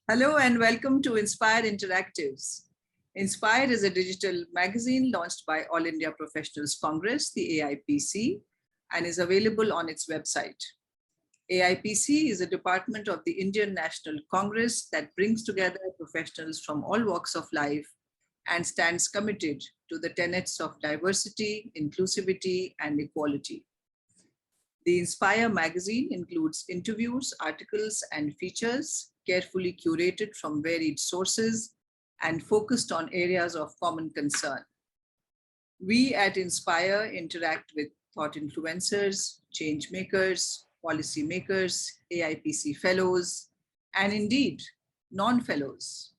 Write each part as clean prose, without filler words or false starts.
Hello and welcome to Inspire Interactives. Inspire is a digital magazine launched by All India Professionals Congress, the AIPC, and is available on its website. AIPC is a department of the Indian National Congress that brings together professionals from all walks of life and stands committed to the tenets of diversity, inclusivity, and equality. The Inspire magazine includes interviews, articles, and features carefully curated from varied sources and focused on areas of common concern. We at Inspire interact with thought influencers, change makers, policy makers, AIPC fellows, and indeed non-fellows.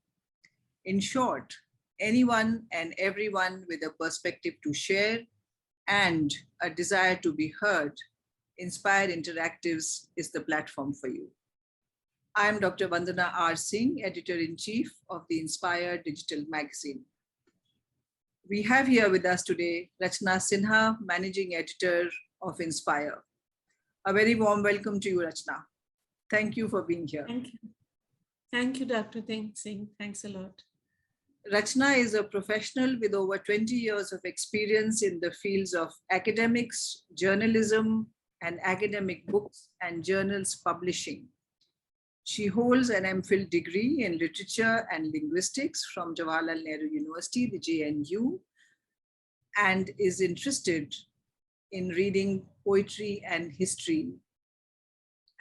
In short, anyone and everyone with a perspective to share and a desire to be heard, Inspire Interactives is the platform for you. I am Dr. Vandana R. Singh, Editor-in-Chief of the Inspire Digital Magazine. We have here with us today Rachna Sinha, Managing Editor of Inspire. A very warm welcome to you, Rachna. Thank you for being here. Thank you. Thank you, Dr. Singh. Thanks a lot. Rachna is a professional with over 20 years of experience in the fields of academics, journalism, and academic books and journals publishing. She holds an MPhil degree in literature and linguistics from Jawaharlal Nehru University, the JNU, and is interested in reading poetry and history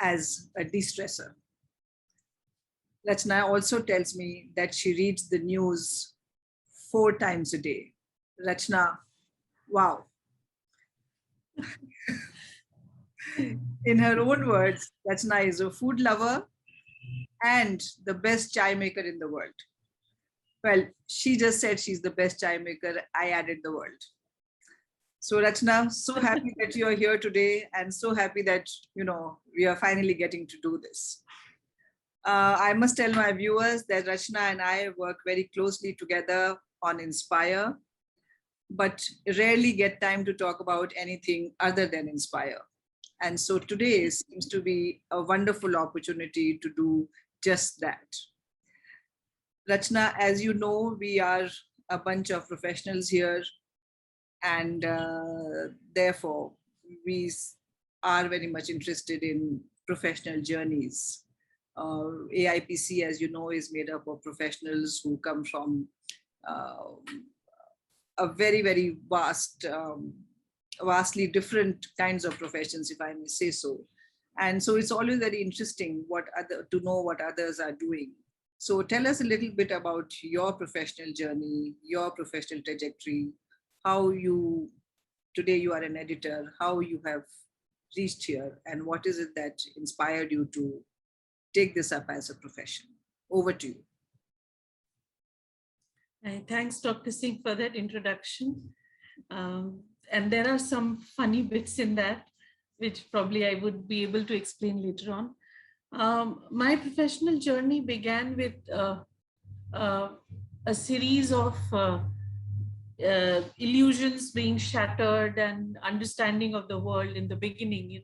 as a de-stressor. Rachna also tells me that she reads the news 4 times a day. Rachna, wow. In her own words, Rachna is a food lover and the best chai maker in the world. Well, she just said she's the best chai maker. I added the world. So Rachna, so happy that you're here today and so happy that, we are finally getting to do this. I must tell my viewers that Rachna and I work very closely together on Inspire, but rarely get time to talk about anything other than Inspire. And so today seems to be a wonderful opportunity to do just that. Rachna, as you know, we are a bunch of professionals here, and therefore we are very much interested in professional journeys. AIPC, as you know, is made up of professionals who come from a very, very vastly different kinds of professions, if I may say so. And so it's always very interesting to know what others are doing. So tell us a little bit about your professional journey, your professional trajectory, today you are an editor, how you have reached here, and what is it that inspired you to take this up as a profession. Over to you. Thanks, Dr. Singh, for that introduction. And there are some funny bits in that, which probably I would be able to explain later on. My professional journey began with a series of illusions being shattered and understanding of the world in the beginning,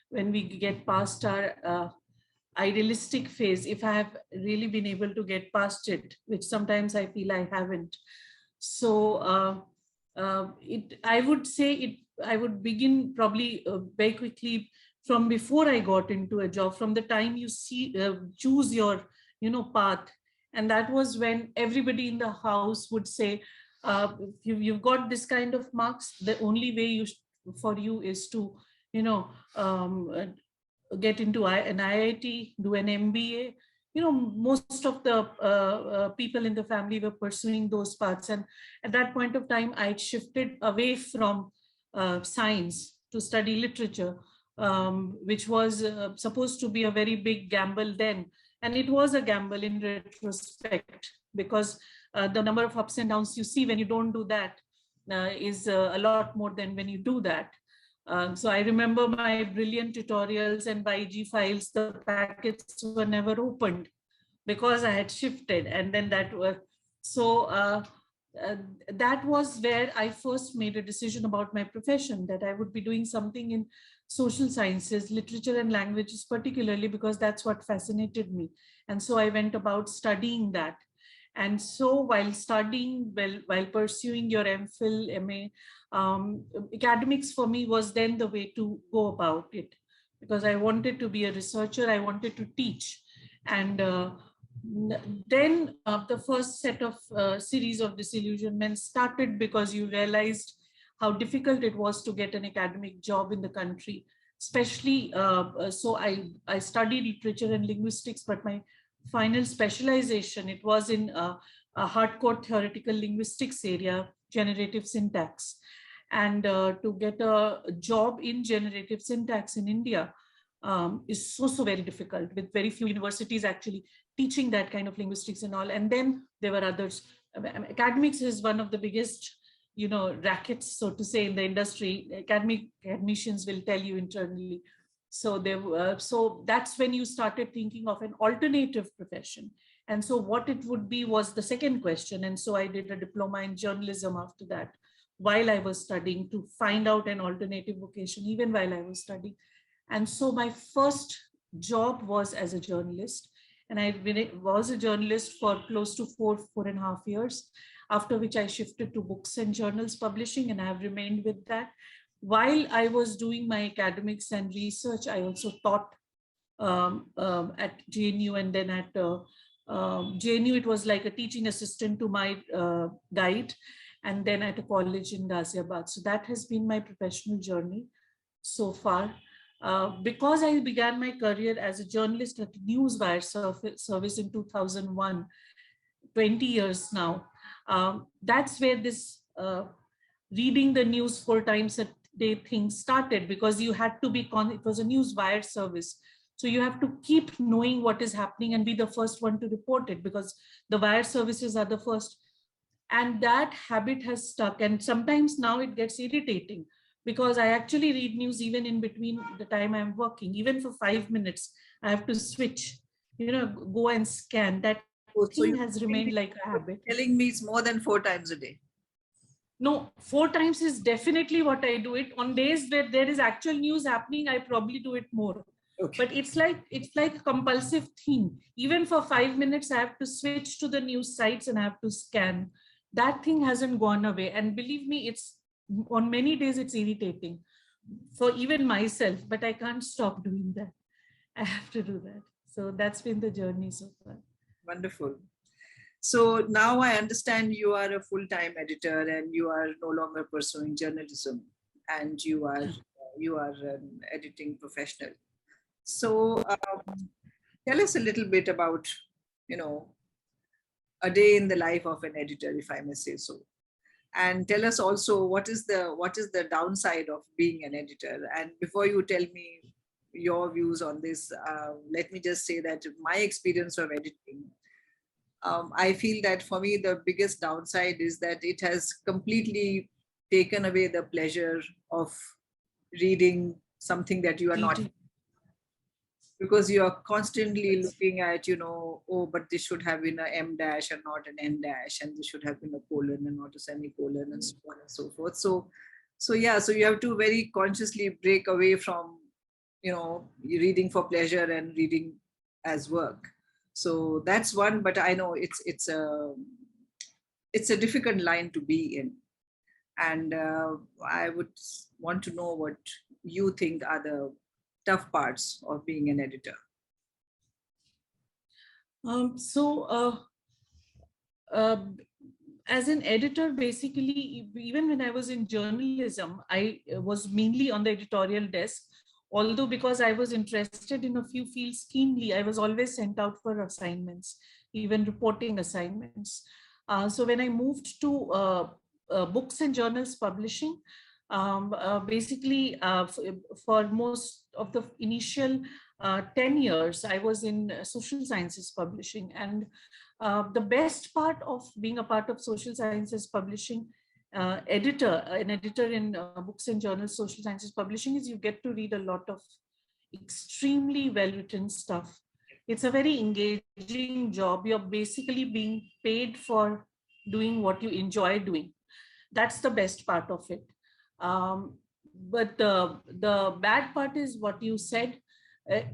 when we get past our idealistic phase, if I have really been able to get past it, which sometimes I feel I haven't. So I would begin probably very quickly from before I got into a job, from the time you choose your path. And that was when everybody in the house would say, you've got this kind of marks, the only way for you is to get into an IIT, do an MBA. Most of the people in the family were pursuing those paths. And at that point of time, I shifted away from science to study literature, which was supposed to be a very big gamble then. And it was a gamble in retrospect, because the number of ups and downs you see when you don't do that is a lot more than when you do that. So I remember my brilliant tutorials and YG files, the packets were never opened because I had shifted. And then that was, so uh, that was where I first made a decision about my profession, that I would be doing something in social sciences, literature and languages particularly, because that's what fascinated me. And so I went about studying that. And so while studying, while pursuing your MPhil, MA, academics for me was then the way to go about it, because I wanted to be a researcher, I wanted to teach. And then the first set of series of disillusionment started, because you realized how difficult it was to get an academic job in the country, especially I studied literature and linguistics, but my final specialization, it was in a hardcore theoretical linguistics area, generative syntax. And to get a job in generative syntax in India is so very difficult, with very few universities actually teaching that kind of linguistics and all. And then there were others. Academics is one of the biggest, rackets, so to say, in the industry. Academicians will tell you internally. So so that's when you started thinking of an alternative profession. And so what it would be was the second question. And so I did a diploma in journalism after that, while I was studying, to find out an alternative vocation, even while I was studying. And so my first job was as a journalist. And I was a journalist for close to 4.5 years, after which I shifted to books and journals publishing, and I have remained with that. While I was doing my academics and research, I also taught at JNU, and then at JNU, it was like a teaching assistant to my guide, and then at a college in Ghaziabad. So that has been my professional journey so far. Because I began my career as a journalist at Newswire service in 2001, 20 years now. That's where this reading the news 4 times a day thing started, because you had to be, it was a Newswire service. So you have to keep knowing what is happening and be the first one to report it, because the wire services are the first. And that habit has stuck. And sometimes now it gets irritating, because I actually read news even in between the time I'm working. Even for 5 minutes, I have to switch, go and scan. That Oh, so thing has remained like a habit. telling me it's more than 4 times a day. No, 4 times is definitely what I do it. On days where there is actual news happening, I probably do it more. Okay. But it's like a compulsive thing. Even for 5 minutes, I have to switch to the news sites and I have to scan. That thing hasn't gone away. And believe me, it's on many days it's irritating for even myself, but I can't stop doing that. I have to do that. So that's been the journey so far. Wonderful. So now I understand you are a full-time editor and you are no longer pursuing journalism, and you are an editing professional. So tell us a little bit about, a day in the life of an editor, if I may say so. And tell us also what is the downside of being an editor. And before you tell me your views on this, let me just say that my experience of editing, I feel that for me, the biggest downside is that it has completely taken away the pleasure of reading something that you are not, because you are constantly looking at, oh, but this should have been an M dash and not an N dash, and this should have been a colon and not a semicolon, and so on and so forth. So you have to very consciously break away from, reading for pleasure and reading as work. So that's one, but I know it's a difficult line to be in. And I would want to know what you think are the tough parts of being an editor. As an editor, basically, even when I was in journalism, I was mainly on the editorial desk. Although because I was interested in a few fields keenly, I was always sent out for assignments, even reporting assignments. So when I moved to books and journals publishing, basically for most of the initial 10 years, I was in social sciences publishing. And the best part of being a part of social sciences publishing, an editor in books and journals, social sciences publishing, is you get to read a lot of extremely well-written stuff. It's a very engaging job. You're basically being paid for doing what you enjoy doing. That's the best part of it. But the bad part is what you said.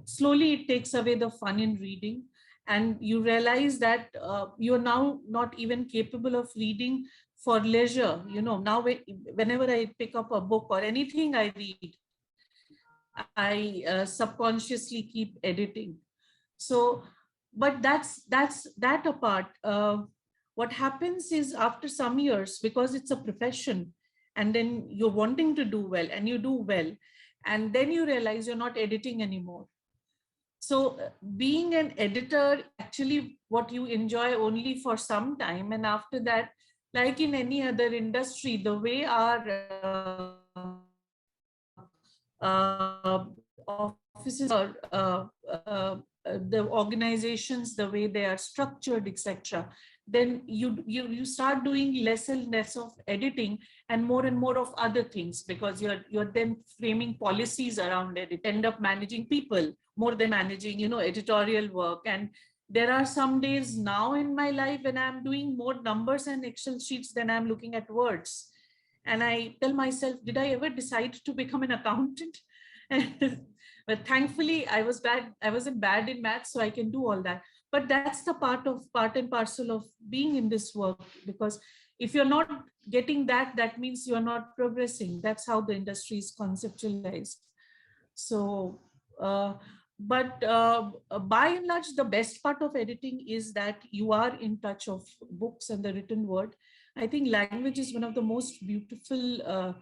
Slowly it takes away the fun in reading, and you realize that you're now not even capable of reading for leisure. Now whenever I pick up a book or anything I read, I subconsciously keep editing. So, but that's that apart. What happens is, after some years, because it's a profession, and then you're wanting to do well and you do well, and then you realize you're not editing anymore. So being an editor, actually what you enjoy only for some time, and after that, like in any other industry, the way our offices are, the organizations, the way they are structured, etc., then you start doing less and less of editing and more of other things, because you're then framing policies around it, end up managing people more than managing editorial work. And there are some days now in my life when I'm doing more numbers and Excel sheets than I'm looking at words, and I tell myself, did I ever decide to become an accountant? But thankfully I wasn't bad in math, so I can do all that. But that's the part and parcel of being in this work, because if you're not getting that, that means you're not progressing. That's how the industry is conceptualized. So but by and large, the best part of editing is that you are in touch of books and the written word. I think language is one of the most beautiful,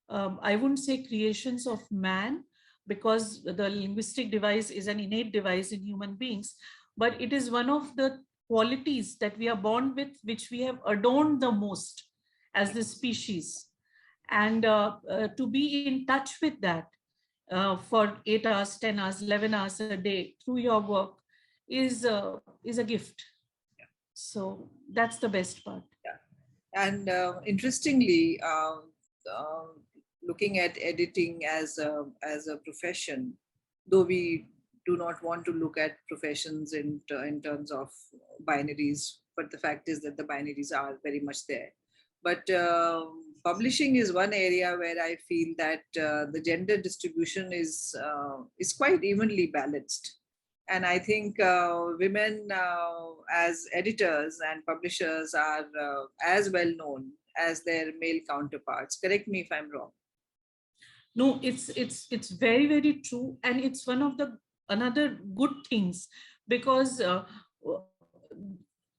I wouldn't say creations of man, because the linguistic device is an innate device in human beings, but it is one of the qualities that we are born with, which we have adorned the most as the species. And to be in touch with that for 8 hours, 10 hours, 11 hours a day through your work is a gift. So that's the best part. And interestingly, looking at editing as a profession, though we do not want to look at professions in terms of binaries, but the fact is that the binaries are very much there. But publishing is one area where I feel that the gender distribution is quite evenly balanced. And I think women as editors and publishers are as well known as their male counterparts. Correct me if I'm wrong. No, it's very, very true, and it's one of the another good things, because a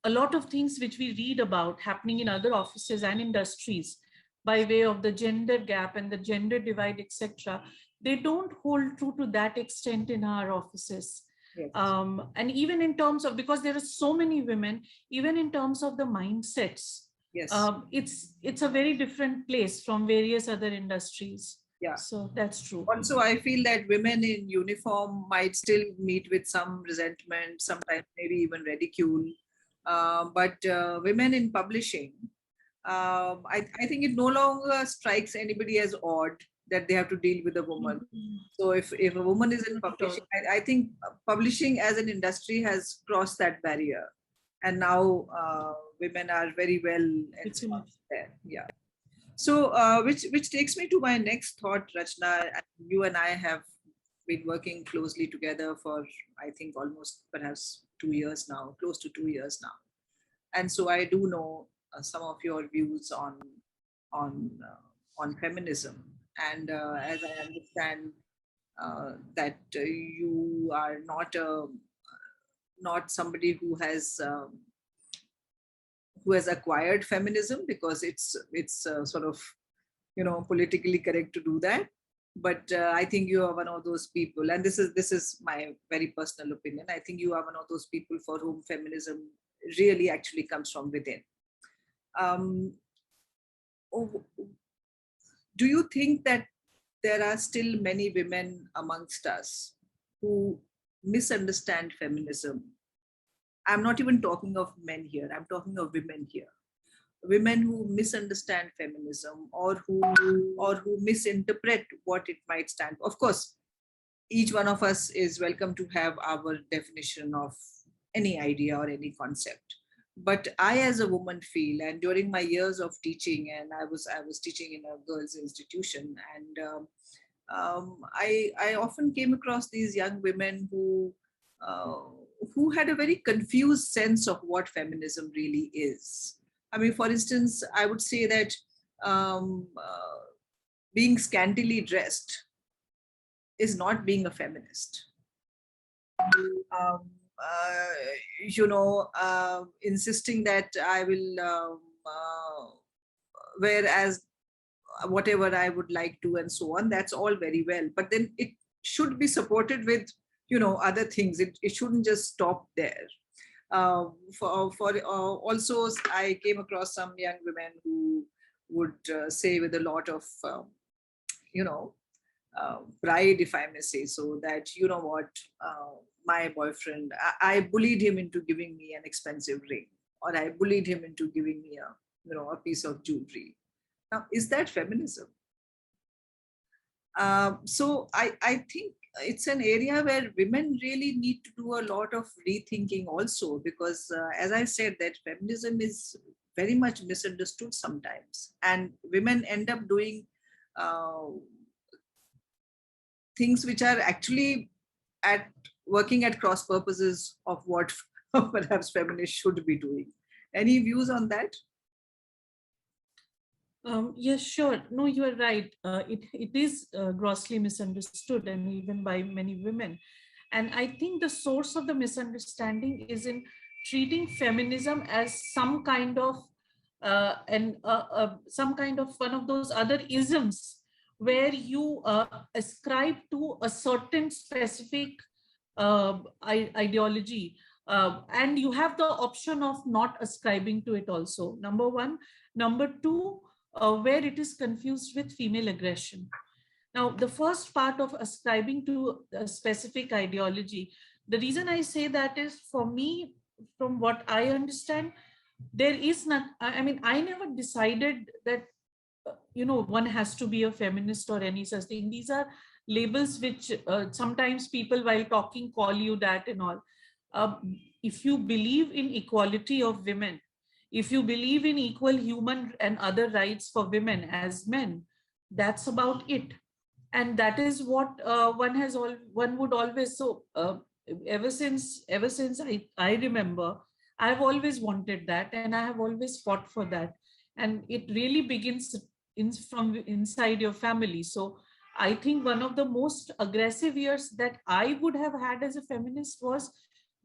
lot of things which we read about happening in other offices and industries by way of the gender gap and the gender divide, etc., they don't hold true to that extent in our offices. Yes. And even in terms of, because there are so many women, even in terms of the mindsets, yes, it's a very different place from various other industries. Yeah. So that's true. Also, I feel that women in uniform might still meet with some resentment, sometimes maybe even ridicule. But women in publishing, I think it no longer strikes anybody as odd that they have to deal with a woman. Mm-hmm. So if a woman is in publishing, I think publishing as an industry has crossed that barrier. And now women are very well ensconced there. Yeah. So which takes me to my next thought, Rachna. You and I have been working closely together for, I think, almost perhaps 2 years now, close to 2 years now. And so I do know some of your views on feminism. And as I understand that you are not somebody who has acquired feminism, because it's sort of politically correct to do that. But I think you are one of those people, and this is my very personal opinion. I think you are one of those people for whom feminism really actually comes from within. Do you think that there are still many women amongst us who misunderstand feminism? I'm not even talking of men here. I'm talking of women here. Women who misunderstand feminism or who misinterpret what it might stand for. Of course, each one of us is welcome to have our definition of any idea or any concept. But I, as a woman, feel, and during my years of teaching, and I was teaching in a girls' institution, and I often came across these young women uh, who had a very confused sense of what feminism really is. I mean, for instance, I would say that um, uh, being scantily dressed is not being a feminist. Um, uh, Insisting that I will wear as whatever I would like to and so on, that's all very well. But then it should be supported with, other things. It shouldn't just stop there. Also, I came across some young women who would say with a lot of, you know, pride, if I may say so, that, my boyfriend, I bullied him into giving me an expensive ring, or I bullied him into giving me a piece of jewelry. Now, is that feminism? So I think it's an area where women really need to do a lot of rethinking also, because as I said, that feminism is very much misunderstood sometimes, and women end up doing uh, things which are actually at working at cross purposes of what perhaps feminists should be doing. Any views on that? Yes, sure. No, you are right. It is grossly misunderstood, and even by many women. And I think the source of the misunderstanding is in treating feminism as some kind of some kind of one of those other isms where you ascribe to a certain specific ideology, and you have the option of not ascribing to it also. Number one. Number two, where it is confused with female aggression. Now, the first part of ascribing to a specific ideology, the reason I say that is, for me, from what I understand, there is not, I mean, I never decided that, one has to be a feminist or any such thing. These are labels which sometimes people, while talking, call you that and all. If you believe in equality of women, if you believe in equal human and other rights for women as men, that's about it. And that is what one would always, ever since I remember, I've always wanted that, and I have always fought for that. And it really begins from inside your family. So I think one of the most aggressive years that I would have had as a feminist was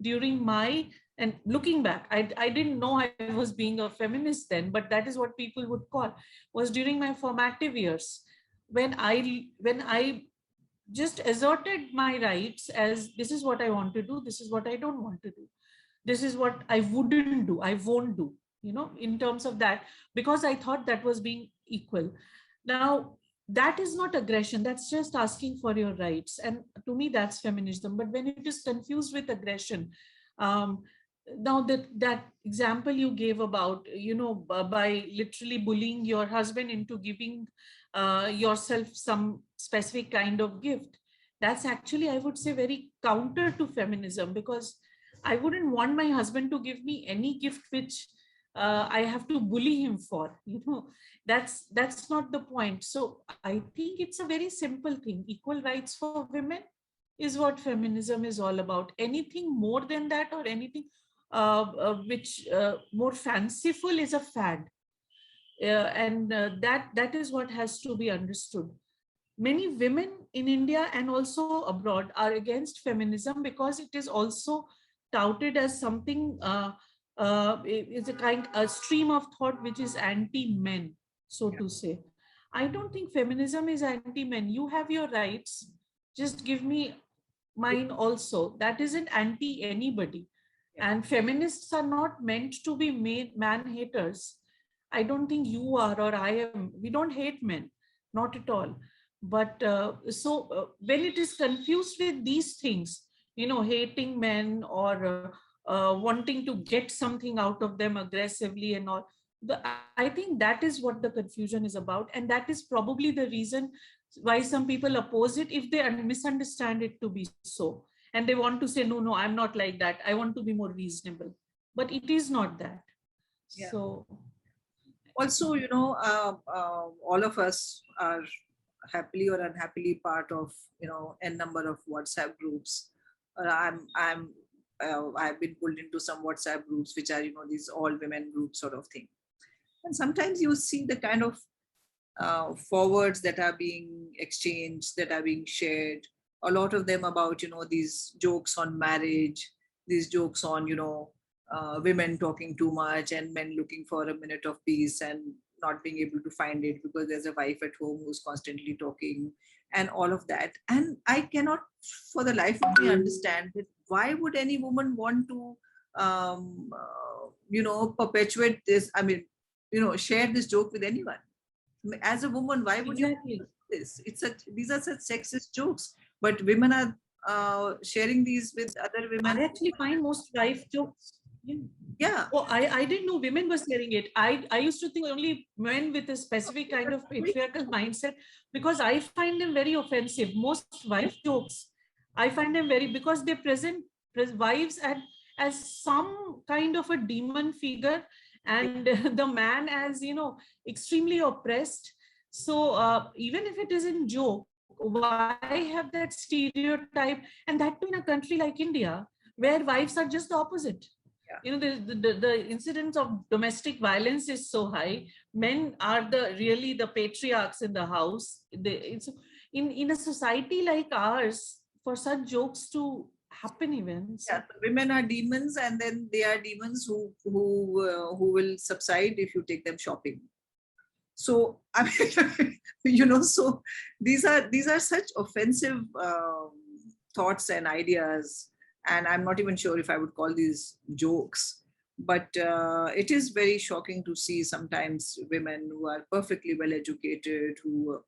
during my, and looking back, I didn't know I was being a feminist then, but that is what people would call, was during my formative years, when I just asserted my rights as, this is what I want to do, this is what I don't want to do, this is what I wouldn't do, I won't do, in terms of that, because I thought that was being equal. Now, that is not aggression, that's just asking for your rights, and to me that's feminism. But when it is confused with aggression, um, now that example you gave about, by literally bullying your husband into giving yourself some specific kind of gift, that's actually, I would say, very counter to feminism, because I wouldn't want my husband to give me any gift which I have to bully him for. That's not the point. So I think it's a very simple thing. Equal rights for women is what feminism is all about. Anything more than that, or anything which more fanciful, is a fad. And that is what has to be understood. Many women in India and also abroad are against feminism because it is also touted as something, it's a stream of thought which is anti-men, so to say. I don't think feminism is anti-men. You have your rights, just give me mine also. That isn't anti anybody. And feminists are not meant to be made man haters. I don't think you are or I am. We don't hate men, not at all. But when it is confused with these things, hating men or wanting to get something out of them aggressively and all, I think that is what the confusion is about. And that is probably the reason why some people oppose it, if they misunderstand it to be so. And they want to say, no, no, I'm not like that. I want to be more reasonable. but it is not that. Yeah. So Also, all of us are happily or unhappily part of, n number of WhatsApp groups. I've been pulled into some WhatsApp groups which are, these all women groups sort of thing. And sometimes you see the kind of forwards that are being exchanged, that are being shared. A lot of them about, these jokes on marriage, these jokes on, women talking too much and men looking for a minute of peace and not being able to find it because there's a wife at home who's constantly talking, and all of that. And I cannot for the life of me understand that why would any woman want to perpetuate this, share this joke with anyone. As a woman, why would exactly. you do this? These are such sexist jokes, but women are sharing these with other women. I actually find most wife jokes. Yeah. Yeah. Oh, I didn't know women were sharing it. I used to think only men with a specific kind of patriarchal mindset, because I find them very offensive. Most wife jokes, I find them very, because they present wives as some kind of a demon figure, and the man as, extremely oppressed. So even if it is in joke, why have that stereotype, and that too in a country like India, where wives are just the opposite. The incidence of domestic violence is so high. Men are really the patriarchs in the house. It's in a society like ours, for such jokes to happen even. So. Yeah, so women are demons, and then they are demons who will subside if you take them shopping. So I mean, so these are such offensive thoughts and ideas, and I'm not even sure if I would call these jokes. But it is very shocking to see sometimes women who are perfectly well educated, who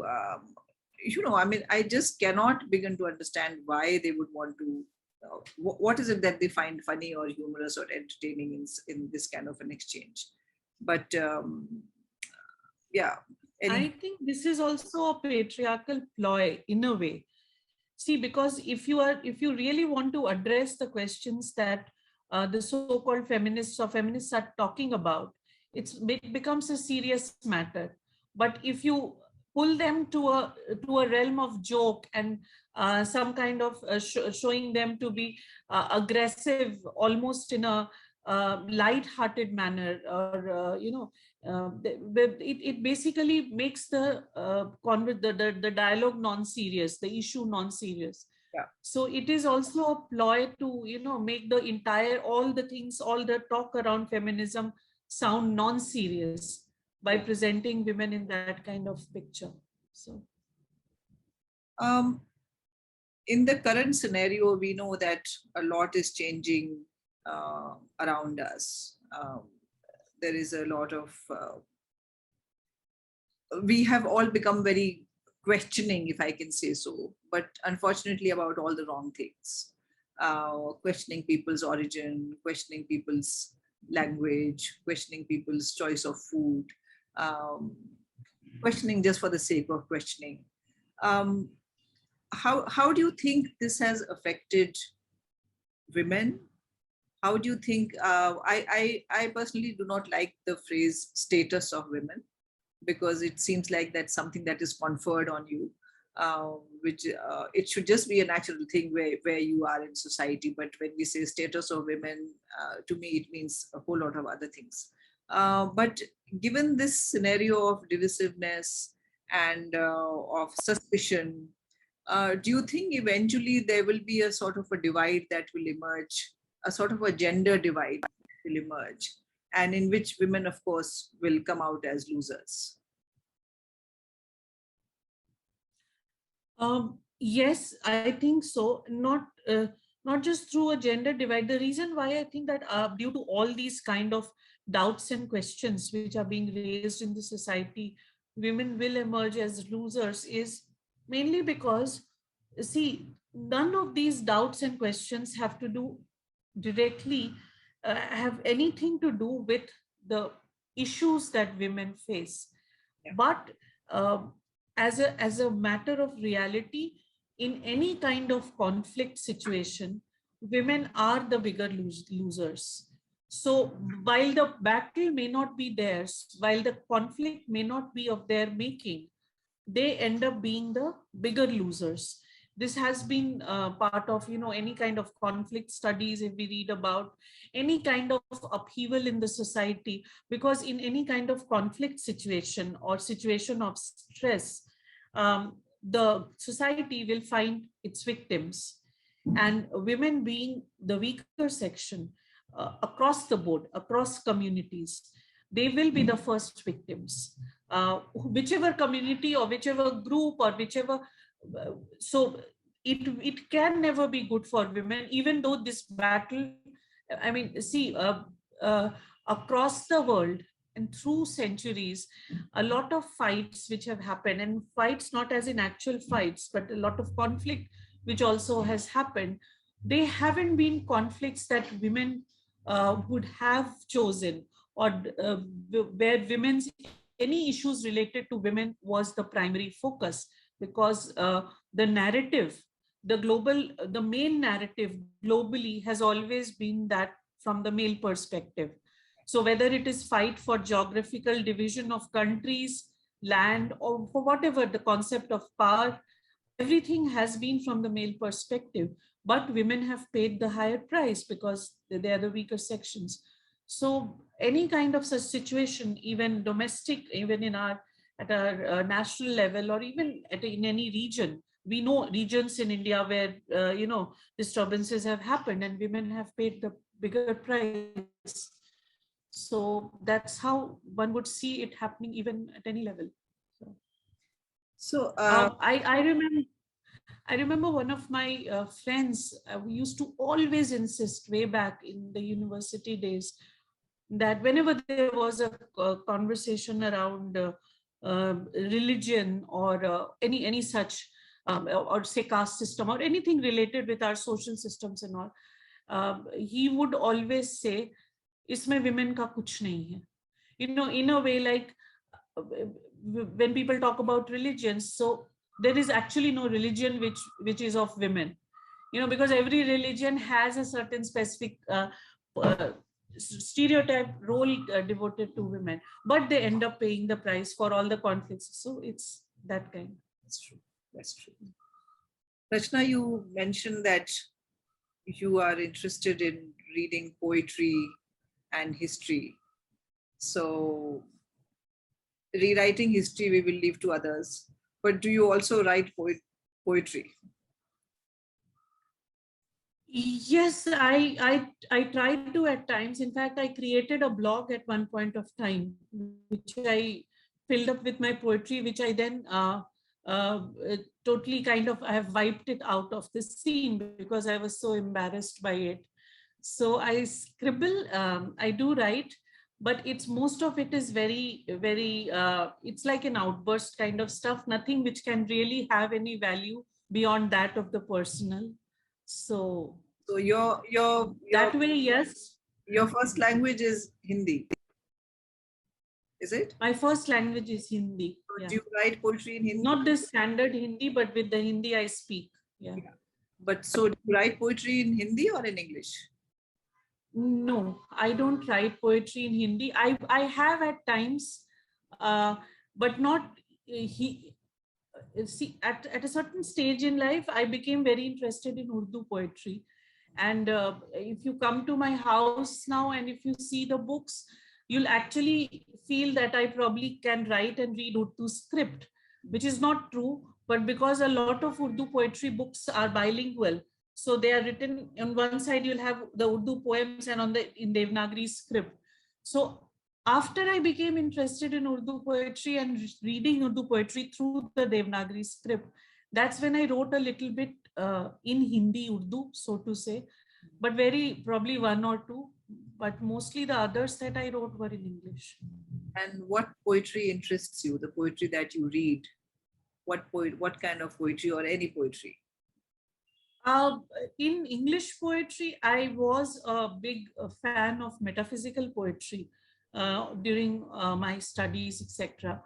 I mean, I just cannot begin to understand why they would want to. What is it that they find funny or humorous or entertaining in this kind of an exchange? But yeah. I think this is also a patriarchal ploy in a way. See, because if you really want to address the questions that the so-called feminists or feminists are talking about, it becomes a serious matter. But if you pull them to a realm of joke and some kind of showing them to be aggressive, almost in a light-hearted manner, or it basically makes the dialogue non-serious, the issue non-serious. Yeah. So it is also a ploy to make the entire, all the talk around feminism sound non-serious by presenting women in that kind of picture. So in the current scenario, we know that a lot is changing around us. There is a lot of we have all become very questioning, if I can say so, but unfortunately about all the wrong things. Questioning people's origin, questioning people's language, questioning people's choice of food, questioning just for the sake of questioning. How do you think this has affected women? How do you think? I personally do not like the phrase status of women, because it seems like that's something that is conferred on you, which it should just be a natural thing where you are in society. But when we say status of women, to me, it means a whole lot of other things. But given this scenario of divisiveness and of suspicion, do you think eventually there will be a sort of a divide that will emerge, a sort of a gender divide will emerge, and in which women, of course, will come out as losers? Yes, I think so. Not just through a gender divide. The reason why I think that due to all these kind of doubts and questions which are being raised in the society, women will emerge as losers is mainly because, see, none of these doubts and questions have to do directly, have anything to do with the issues that women face. Yeah. But as a matter of reality, in any kind of conflict situation, women are the bigger losers. So while the battle may not be theirs, while the conflict may not be of their making, they end up being the bigger losers. This has been part of, any kind of conflict studies, if we read about any kind of upheaval in the society, because in any kind of conflict situation or situation of stress, the society will find its victims, and women being the weaker section across the board, across communities, they will be the first victims, whichever community or whichever group or whichever. So it can never be good for women, even though this battle, I mean, see, across the world and through centuries, a lot of fights which have happened, and fights not as in actual fights, but a lot of conflict which also has happened, they haven't been conflicts that women would have chosen, or where women's any issues related to women was the primary focus, because the narrative, the main narrative globally has always been that from the male perspective. So whether it is fight for geographical division of countries, land, or for whatever the concept of power, everything has been from the male perspective, but women have paid the higher price because they are the weaker sections. So any kind of such situation, even domestic, even in our at our national level, or even in any region, we know regions in India where disturbances have happened and women have paid the bigger price. So that's how one would see it happening even at any level. So, I remember one of my friends, we used to always insist way back in the university days that whenever there was a conversation around religion or any such, or say caste system or anything related with our social systems and all, he would always say, "Isme women ka kuch nahi hai." In a way, like when people talk about religions, so there is actually no religion which is of women, because every religion has a certain specific uh, stereotype role devoted to women, but they end up paying the price for all the conflicts. So it's that kind. that's true. That's true. Rachna, you mentioned that you are interested in reading poetry and history. So, rewriting history we will leave to others. But do you also write poetry? Yes, I tried to at times. In fact, I created a blog at one point of time, which I filled up with my poetry, which I then uh, totally kind of, I have wiped it out of the scene because I was so embarrassed by it. So I scribble, I do write, but it's most of it is very, very, it's like an outburst kind of stuff, nothing which can really have any value beyond that of the personal. So So your that way, yes. your first language is Hindi, is it? My first language is Hindi. So Yeah. do you write poetry in Hindi? Not the standard Hindi, but with the Hindi I speak. Yeah. But so do you write poetry in Hindi or in English? No, I don't write poetry in Hindi. I have at times, but not he. See, at a certain stage in life, I became very interested in Urdu poetry. And if you come to my house now and if you see the books, you'll actually feel that I probably can write and read Urdu script, which is not true. But because a lot of Urdu poetry books are bilingual, so they are written on one side, you'll have the Urdu poems and on the in Devanagari script. So after I became interested in Urdu poetry and reading Urdu poetry through the Devanagari script, that's when I wrote a little bit in Hindi Urdu, so to say, but very probably one or two, but mostly the others that I wrote were in English. And what poetry interests you? The poetry that you read? What kind of poetry or any poetry? In English poetry, I was a big fan of metaphysical poetry during my studies, etc.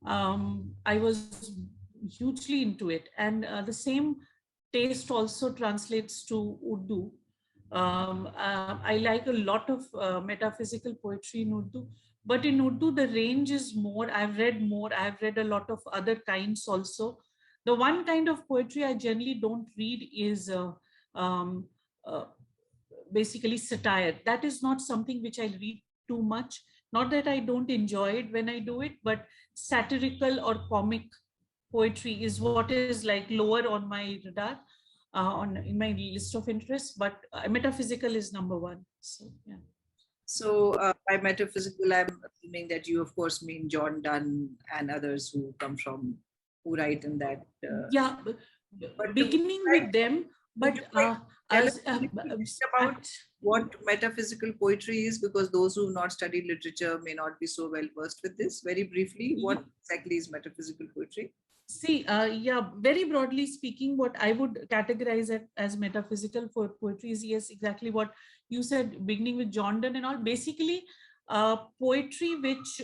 I was hugely into it, and the same taste also translates to Urdu. I like a lot of metaphysical poetry in Urdu, but in Urdu, the range is more. I've read more. I've read a lot of other kinds also. The one kind of poetry I generally don't read is um, uh, basically satire. That is not something which I read too much. Not that I don't enjoy it when I do it, but satirical or comic poetry is what is like lower on my radar, on in my list of interests. But metaphysical is number one. So yeah. So by metaphysical, I'm assuming that you, of course, mean John Donne and others who come from, who write in that. Yeah, But beginning with them, would but you like tell us as a little bit about at what metaphysical poetry is? Because those who not studied literature may not be so well versed with this. Very briefly, what exactly is metaphysical poetry? see, yeah, very broadly speaking, what I would categorize it as metaphysical for poetry is, yes, exactly what you said, beginning with John Donne and all. Basically, poetry which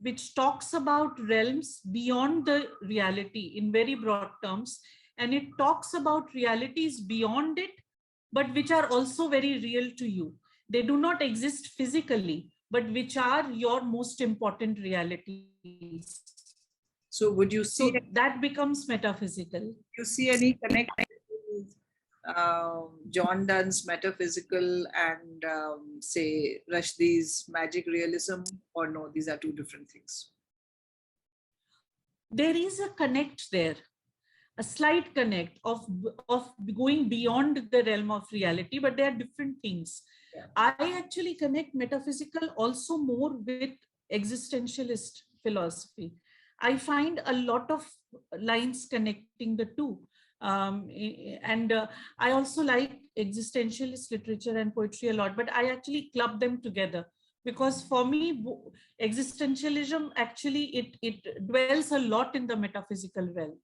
which talks about realms beyond the reality in very broad terms, and it talks about realities beyond it, but which are also very real to you. They do not exist physically, but which are your most important realities. So would you So see, that becomes metaphysical. you see any connection with John Donne's metaphysical and say Rushdie's magic realism, or no? These are two different things. There is a connect there, a slight connect of going beyond the realm of reality, but they are different things. Yeah. I actually connect metaphysical also more with existentialist philosophy. I find a lot of lines connecting the two. And I also like existentialist literature and poetry a lot, but I actually club them together because for me, existentialism actually it dwells a lot in the metaphysical realm,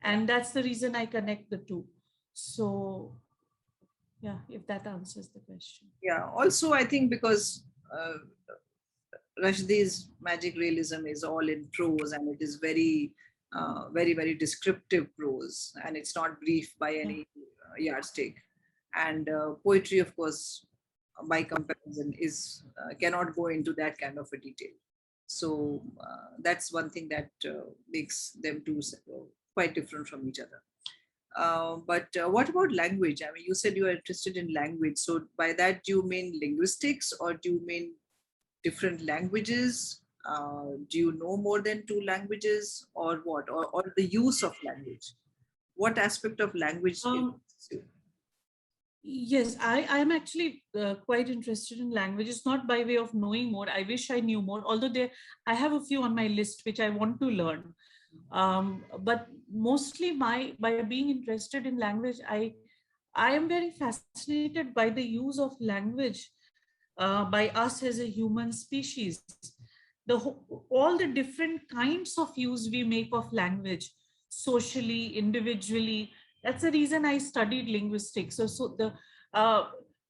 Yeah. and that's the reason I connect the two. So yeah, if that answers the question. Yeah. Also, I think because Rushdie's magic realism is all in prose, and it is very, very descriptive prose, and it's not brief by Yeah. any yardstick. And poetry, of course, by comparison, is cannot go into that kind of a detail. So that's one thing that makes them two quite different from each other. But what about language? I mean, you said you are interested in language. So by that, do you mean linguistics, or do you mean different languages? Do you know more than two languages, or what? Or the use of language? What aspect of language um, interests you? yes, I am actually quite interested in languages, not by way of knowing more. I wish I knew more, although there I have a few on my list which I want to learn. But mostly by being interested in language, I am very fascinated by the use of language by us as a human species. All the different kinds of use we make of language, socially, individually. That's the reason I studied linguistics. Uh,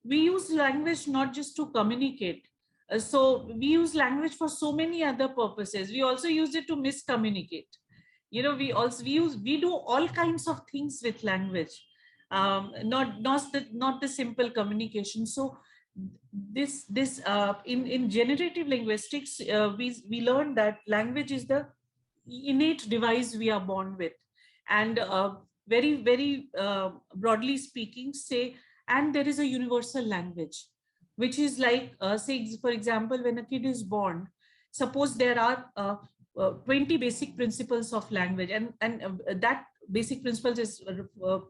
we use language not just to communicate. So we use language for so many other purposes. We also use it to miscommunicate. We do all kinds of things with language, not the simple communication. So this in generative linguistics, we learned that language is the innate device we are born with, and very broadly speaking, say, and there is a universal language, which is like, say, for example, when a kid is born, suppose there are 20 basic principles of language, and that basic principles is,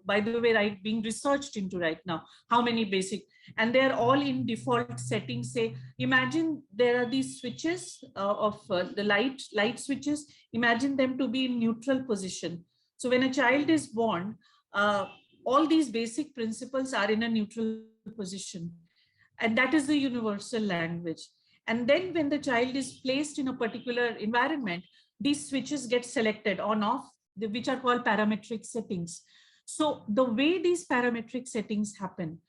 by the way, right, being researched into right now, how many basic, and they're all in default settings. Say, imagine there are these switches of the light switches. Imagine them to be in neutral position. So when a child is born, uh, all these basic principles are in a neutral position, and that is the universal language. And then when the child is placed in a particular environment, these switches get selected on off, which are called parametric settings. So the way these parametric settings happen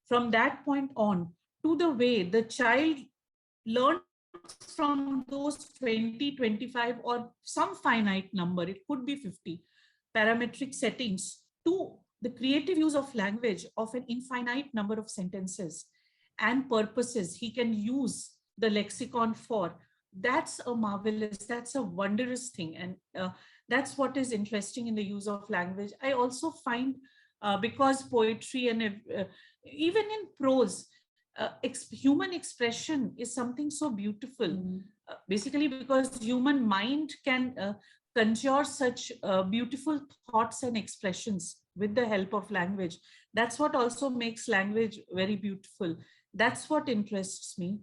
from that point on, to the way the child learns from those 20, 25, or some finite number, it could be 50 parametric settings, to the creative use of language of an infinite number of sentences and purposes he can use the lexicon for. That's a marvelous, that's a wondrous thing. And that's what is interesting in the use of language. I also find, because poetry and even in prose, human expression is something so beautiful. Basically, because human mind can conjure such beautiful thoughts and expressions with the help of language. That's what also makes language very beautiful. That's what interests me.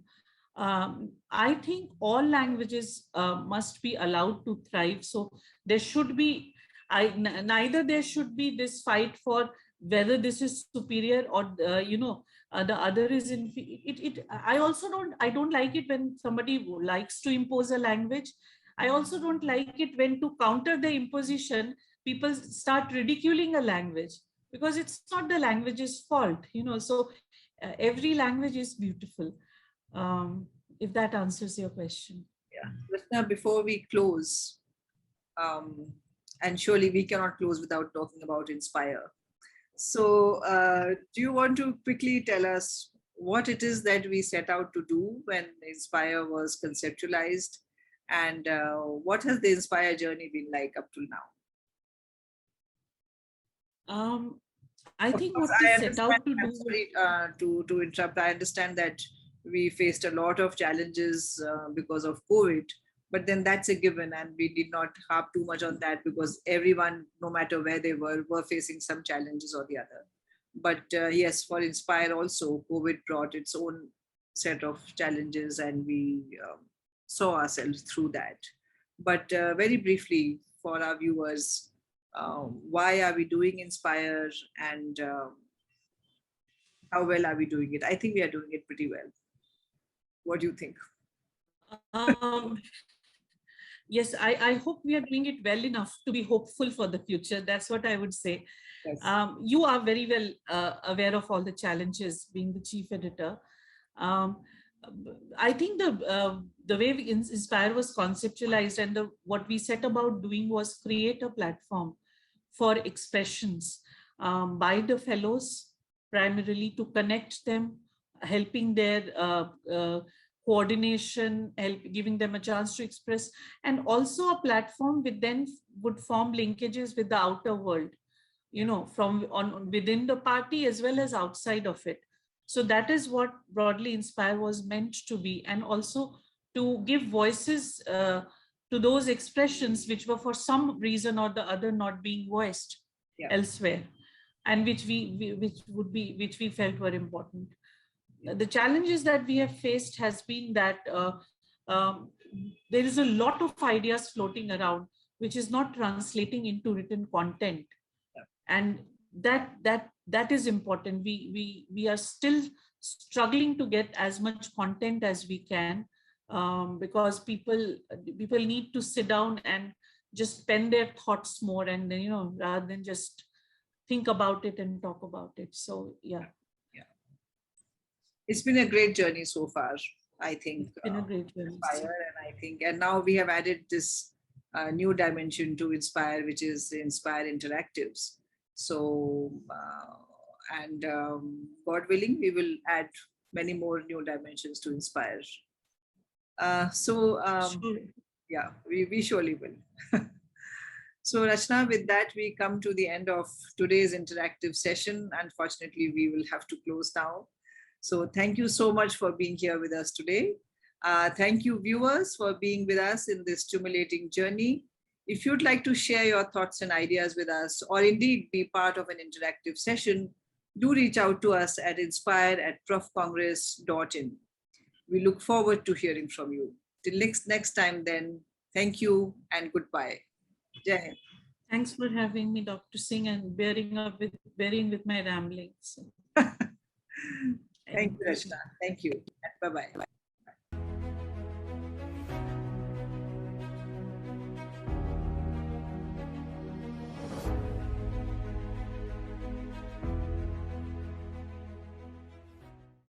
I think all languages must be allowed to thrive. So there should be, neither there should be this fight for whether this is superior or the other is in it. I don't like it when somebody likes to impose a language. I also don't like it when, to counter the imposition, people start ridiculing a language, because it's not the language's fault, so every language is beautiful. If that answers your question. Yeah. Rachna, before we close, and surely we cannot close without talking about Inspire. So do you want to quickly tell us what it is that we set out to do when Inspire was conceptualized, and what has the Inspire journey been like up till now? I think what we set out to do. Sorry, to interrupt. I understand that we faced a lot of challenges because of COVID, but then that's a given, and we did not harp too much on that because everyone, no matter where they were facing some challenges or the other. But yes, for Inspire also, COVID brought its own set of challenges, and we saw ourselves through that. But very briefly, for our viewers, why are we doing Inspire, and how well are we doing it? I think we are doing it pretty well. What do you think? Yes, I hope we are doing it well enough to be hopeful for the future. That's what I would say. Yes. You are very well aware of all the challenges being the chief editor. I think the way Inspire was conceptualized, and what we set about doing was create a platform for expressions by the fellows, primarily to connect them, helping their coordination, giving them a chance to express, and also a platform which then would form linkages with the outer world, from within the party as well as outside of it. So that is what broadly Inspire was meant to be, and also to give voices to those expressions which were for some reason or the other not being voiced elsewhere, and which we felt were important. The challenges that we have faced has been that there is a lot of ideas floating around which is not translating into written content, and that is important. We are still struggling to get as much content as we can, because people need to sit down and just pen their thoughts more, and then rather than just think about it and talk about it. So yeah. It's been a great journey so far, I think. It's been a great journey. And now we have added this new dimension to Inspire, which is Inspire Interactives. So, God willing, we will add many more new dimensions to Inspire. Sure. Yeah, we surely will. So Rachna, with that, we come to the end of today's interactive session. Unfortunately, we will have to close now. So thank you so much for being here with us today. Thank you, viewers, for being with us in this stimulating journey. If you'd like to share your thoughts and ideas with us, or indeed be part of an interactive session, do reach out to us at inspire@profcongress.in. We look forward to hearing from you. Till next time then, thank you and goodbye. Jai Hind. Thanks for having me, Dr. Singh, and bearing with my ramblings. Thank you, Rachna. Thank you. Bye-bye.